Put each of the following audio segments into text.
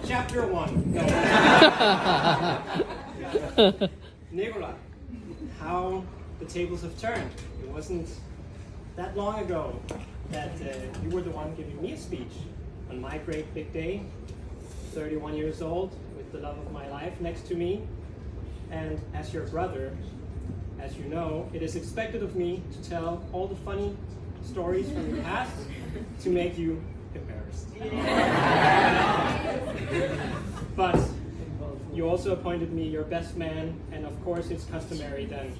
Chapter 1. No. Nikolai, how the tables have turned. It wasn't that long ago that you were the one giving me a speech on my great big day, 31 years old, with the love of my life next to me. And as your brother, as you know, it is expected of me to tell all the funny stories from your past to make you embarrassed. But you also appointed me your best man, and of course it's customary then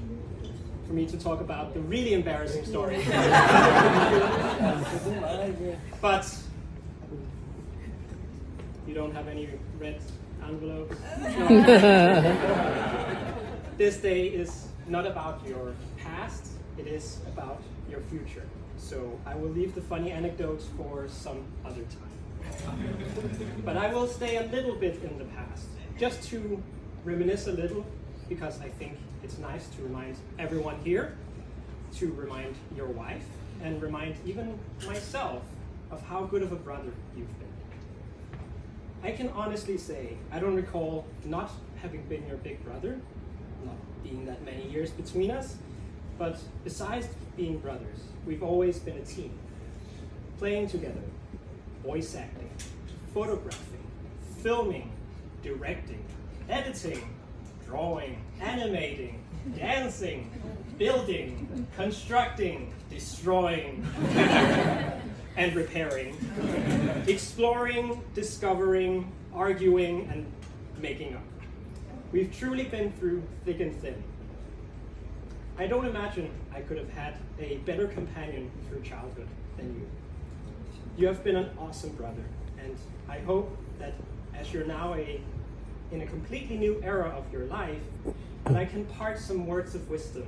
for me to talk about the really embarrassing stories. But you don't have any red envelopes? No. This day is not about your past, it is about your future. So I will leave the funny anecdotes for some other time. But I will stay a little bit in the past, just to reminisce a little, because I think it's nice to remind everyone here, to remind your wife, and remind even myself of how good of a brother you've been. I can honestly say I don't recall not having been your big brother, not being that many years between us, but besides being brothers, we've always been a team. Playing together, voice acting, photographing, filming, directing, editing, drawing, animating, dancing, building, constructing, destroying, and repairing, exploring, discovering, arguing, and making up. We've truly been through thick and thin. I don't imagine I could have had a better companion through childhood than you. You have been an awesome brother, and I hope that as you're now in a completely new era of your life, that I can impart some words of wisdom.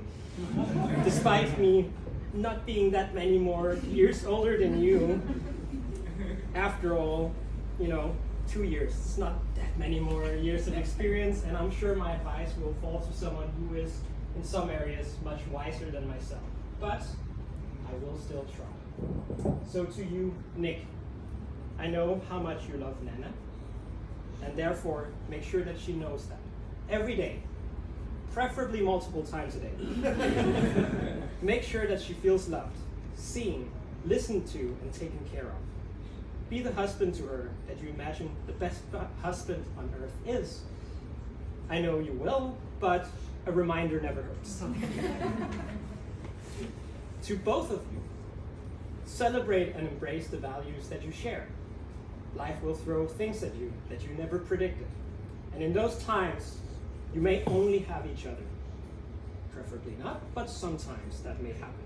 Despite me not being that many more years older than you, after all, 2 years, it's not that many more years of experience, and I'm sure my advice will fall to someone who is, in some areas, much wiser than myself. But I will still try. So to you, Nick, I know how much you love Nanna, and therefore make sure that she knows that. Every day, preferably multiple times a day. Make sure that she feels loved, seen, listened to, and taken care of. Be the husband to her that you imagine the best husband on earth is. I know you will, but a reminder never hurts. To both of you, celebrate and embrace the values that you share. Life will throw things at you that you never predicted. And in those times, you may only have each other. Preferably not, but sometimes that may happen.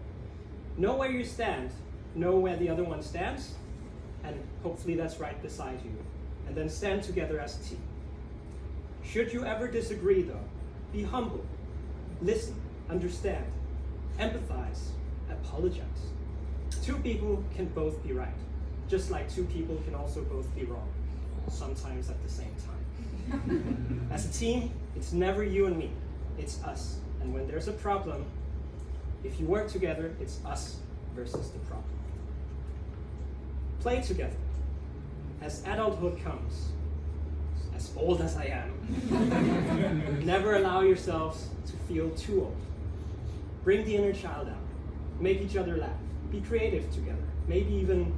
Know where you stand, know where the other one stands, and hopefully that's right beside you. And then stand together as a team. Should you ever disagree though, be humble, listen, understand, empathize, apologize. Two people can both be right, just like two people can also both be wrong, sometimes at the same time. As a team, it's never you and me, it's us. And when there's a problem, if you work together, it's us versus the problem. Play together. As adulthood comes, as old as I am, never allow yourselves to feel too old. Bring the inner child out. Make each other laugh. Be creative together. Maybe even,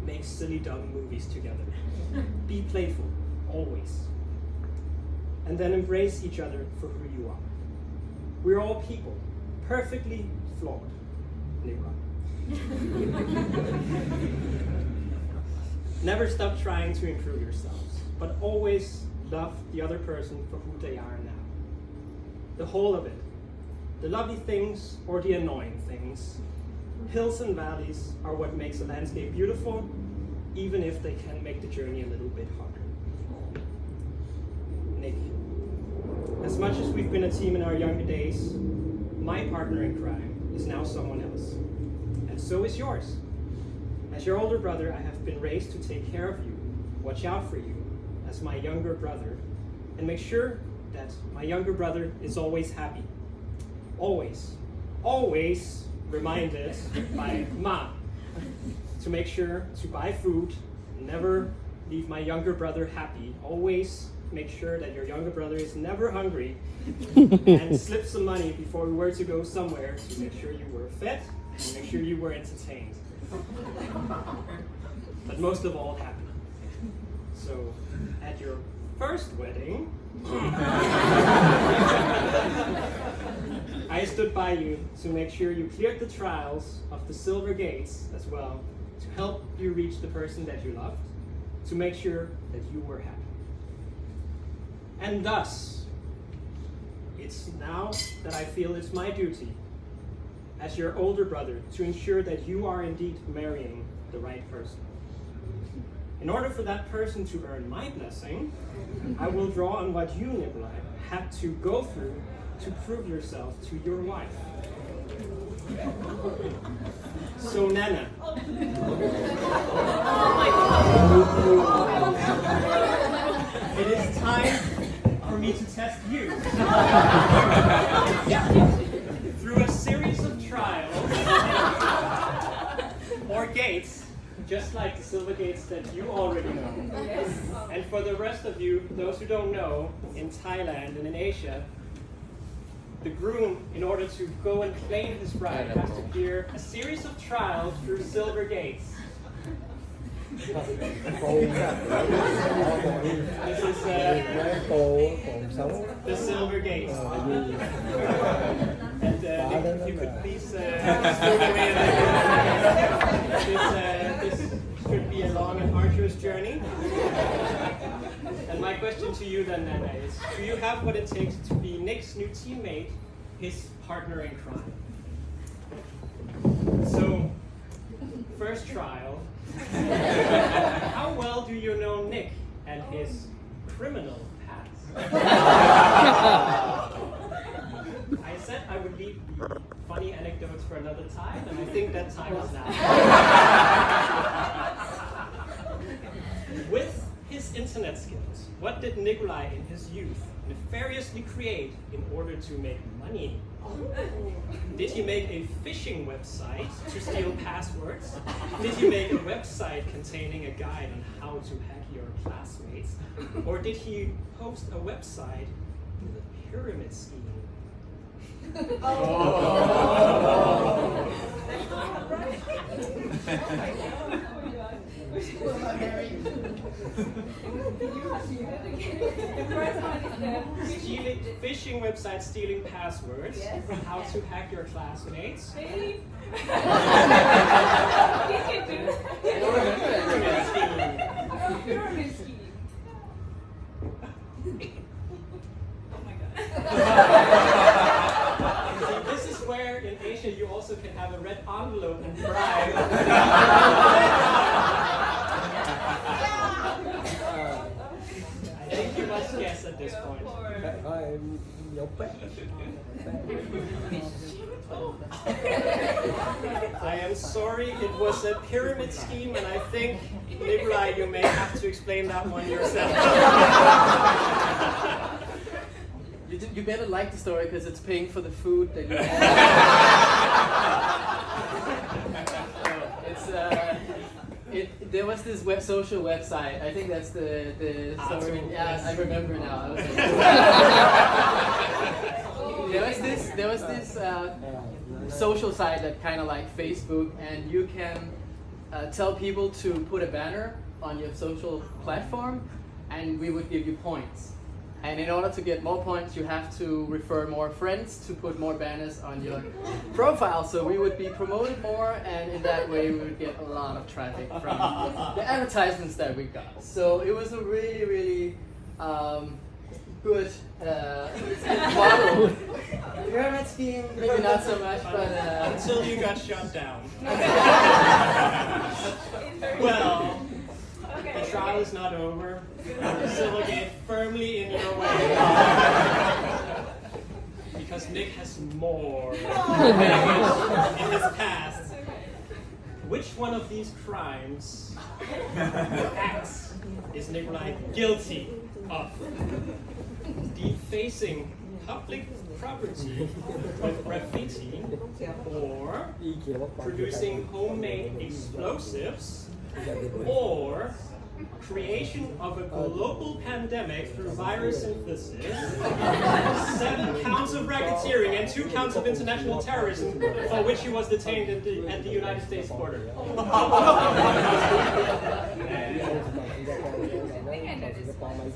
make silly, dumb movies together. Be playful, always. And then embrace each other for who you are. We're all people, perfectly flawed. Never stop trying to improve yourselves, but always love the other person for who they are now. The whole of it. The lovely things or the annoying things. Hills and valleys are what makes a landscape beautiful, even if they can make the journey a little bit harder. Nick, as much as we've been a team in our younger days, my partner in crime is now someone else. And so is yours. As your older brother, I have been raised to take care of you, watch out for you, as my younger brother, and make sure that my younger brother is always happy. Always, always reminded by Ma. to make sure to buy food, never leave my younger brother happy. Always make sure that your younger brother is never hungry, and slip some money before we were to go somewhere to make sure you were fed and make sure you were entertained. But most of all, happy. So, at your first wedding, I stood by you to make sure you cleared the trials of the silver gates as well, to help you reach the person that you loved, to make sure that you were happy. And thus, it's now that I feel it's my duty as your older brother to ensure that you are indeed marrying the right person. In order for that person to earn my blessing, I will draw on what you, Nikolai, had to go through to prove yourself to your wife. So, Nanna. It is time for me to test you. Through a series of trials or gates, just like the silver gates that you already know. Yes. And for the rest of you, those who don't know, in Thailand and in Asia, the groom, in order to go and claim his bride, has to clear a series of trials through silver gates. This is the silver gates. And if you could please move away. This should be a long and arduous journey. And my question to you then, Nanna, is do you have what it takes to be Nick's new teammate, his partner in crime? So, first trial. How well do you know Nick and his criminal past? I said I would leave the funny anecdotes for another time, and I think that time is now. With his internet skills, what did Nikolai in his youth nefariously create in order to make money? Did he make a phishing website to steal passwords? Did he make a website containing a guide on how to hack your classmates? Or did he post a website with a pyramid scheme? Stealing, phishing websites, stealing passwords, yes. How to hack your classmates. Really? Pyramid scheme. Oh my God. See, this is where in Asia you also can have a red envelope and bribe. I think you must guess at this point. I am sorry, it was a pyramid scheme, and I think, Nikolai, you may have to explain that one yourself. You better like the story because it's paying for the food that you had. There was this social website. I think that's the story. Yeah, I remember now. There was this social site that kind of like Facebook, and you can tell people to put a banner on your social platform, and we would give you points. And in order to get more points, you have to refer more friends to put more banners on your profile. So we would be promoted more, and in that way we would get a lot of traffic from the advertisements that we got. So it was a really, really good model. Pyramid scheme, maybe not so much, but until you got shut down. Well, the trial is not over. The silver gate firmly in your way. Because Nick has more baggage in his past. Which one of these crimes acts is Nikolai guilty of? Defacing public property with graffiti, or producing homemade explosives, or creation of a global pandemic through virus synthesis, 7 counts of racketeering and 2 counts of international terrorism for which he was detained at the United States border.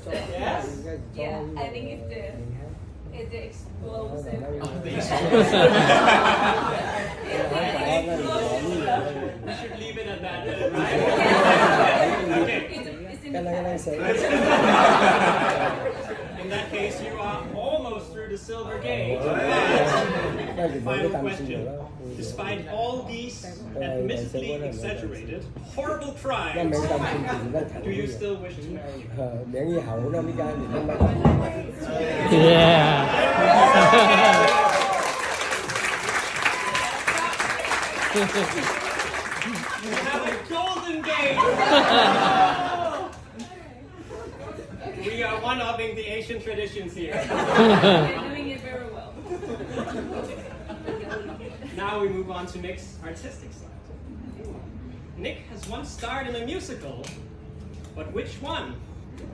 Yes? Yeah, I think it's the explosive. We should leave it at that, right? Okay. It's in the past. In that case, you are almost through the silver gate. Final question. Despite all these admittedly exaggerated, horrible crimes, do you still wish to marry? Yeah. You have a golden gate! We are one-upping the Asian traditions here. You're doing it very well. Now we move on to Nick's artistic side. Nick has once starred in a musical, but which one?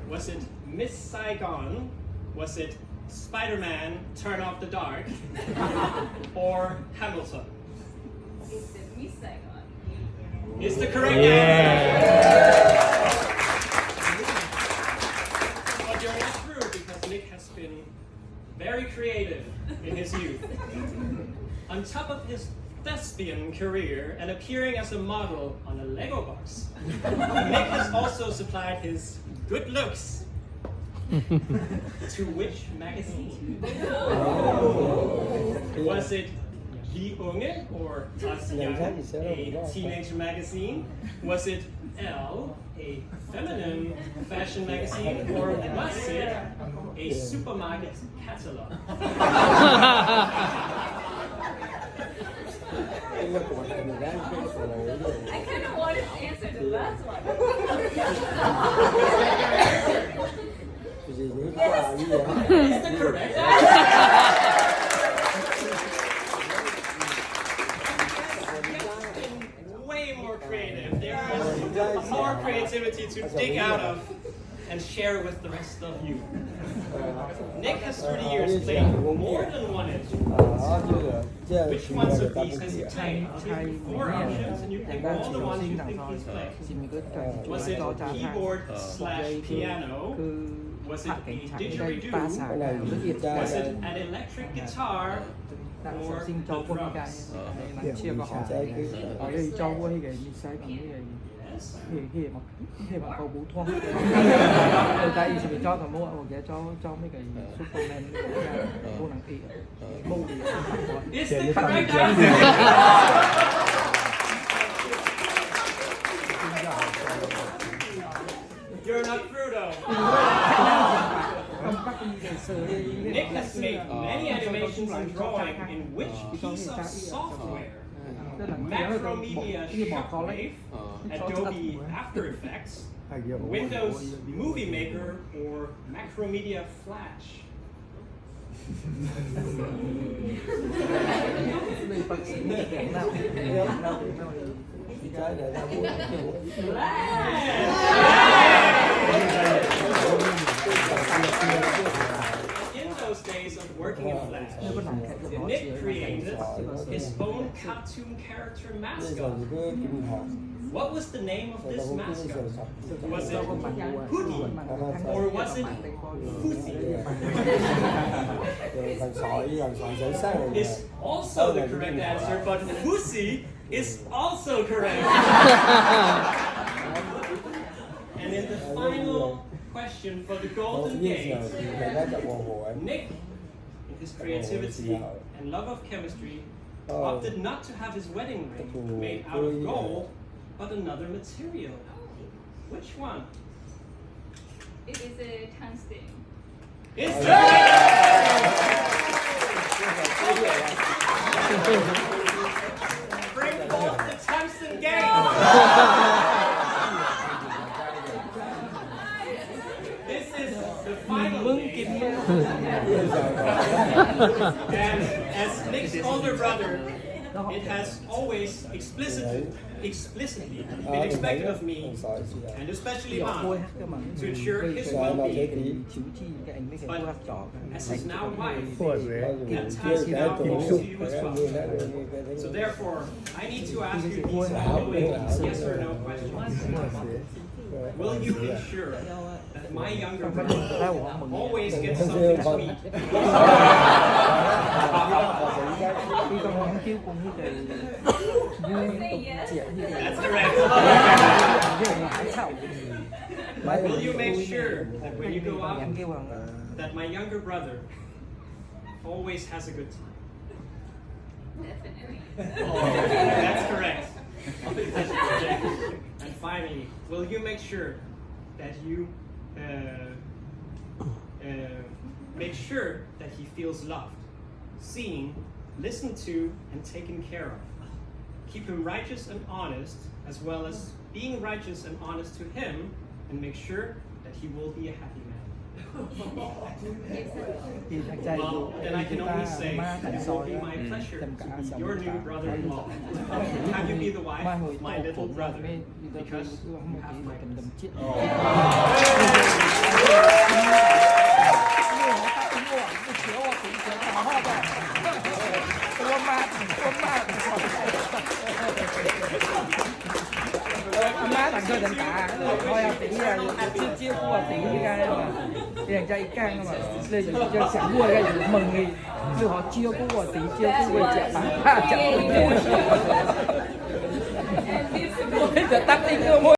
Was it Miss Saigon? Was it Spider-Man, Turn Off the Dark? Or Hamilton? It's the Miss Saigon. Is the correct answer. But you're not through because Nick has been very creative in his youth. On top of his thespian career and appearing as a model on a Lego box, Nick has also supplied his good looks to which magazine? Was it Die Unge or Das Young, a teenage magazine? Was it Elle, a feminine fashion magazine? Or was it a supermarket catalog? I kind of wanted to answer the last one. Is the correct answer? Way more creative. There is more creativity to dig out of and share with the rest of you. Nick has through the years played more than one instrument. Which ones of these has he played? I'll give you 4 options and you pick all the ones you think he's played. Was it keyboard / piano? Was it a didgeridoo? Was it an electric guitar? Or the drums? Yes. 希望個普通。但係以前裝同冇我記得裝咩嘅 Superman 功能啲冇嘅。 Is the correct answer? You're not through though. Nick has made many animations and drawing in which piece of software? Macromedia Shockwave, Adobe After Effects, Windows Movie Maker, or Macromedia Flash? In those days of working in Flash, Nick created his own cartoon character mascot. What was the name of this mascot? Was it Hoodie or was it Fuzzy? Is also the correct answer, but Fuzzy is also correct. And in the final question for the Golden Gate, Nick, in his creativity and love of chemistry, opted not to have his wedding ring made out of gold, but another material. Which one? It is a tungsten. It's Bring forth the tungsten gate! This is the final game. And as Nick's older brother, it has always explicitly been expected of me, and especially Ví dụ cô mom, hát cái mà to ensure gây his cái well-being. chữ chi các anh mấy cái cô hát trò As his now wife, Put it that task now falls to you as well. So therefore, I need to ask you these following yes or no questions. Will you ensure that my younger brother always gets something to eat? khi con không chiếu cùng với thầy vui tục chuyện như vậy That's correct. tại sao Will you make sure that when you go out, nhận kêu bằng that my younger brother always has a good time? That's correct. And finally, will you make sure that you make sure that he feels loved, seen, listened to, and taken care of? Keep him righteous and honest, as well as being righteous and honest to him, and make sure that he will be a happy man. thì thằng trai Well, then I can chúng only ta say ma it thành will soi be my pleasure tình cả to be xong your cả new brother-in-law. Have you be the wife mai of hồi my tổ little phụ brother, đi ta because cứ không you một have tí my là tình đầm chết má thằng chơi tình cả thôi tỷ là chia chia của tỷ đi ra đây mà thì thằng trai càng mà lên chơi sẵn mua cái gì mừng thì từ họ chia của tỷ chia của trẻ bán ba chợ bây giờ tắt đi cơ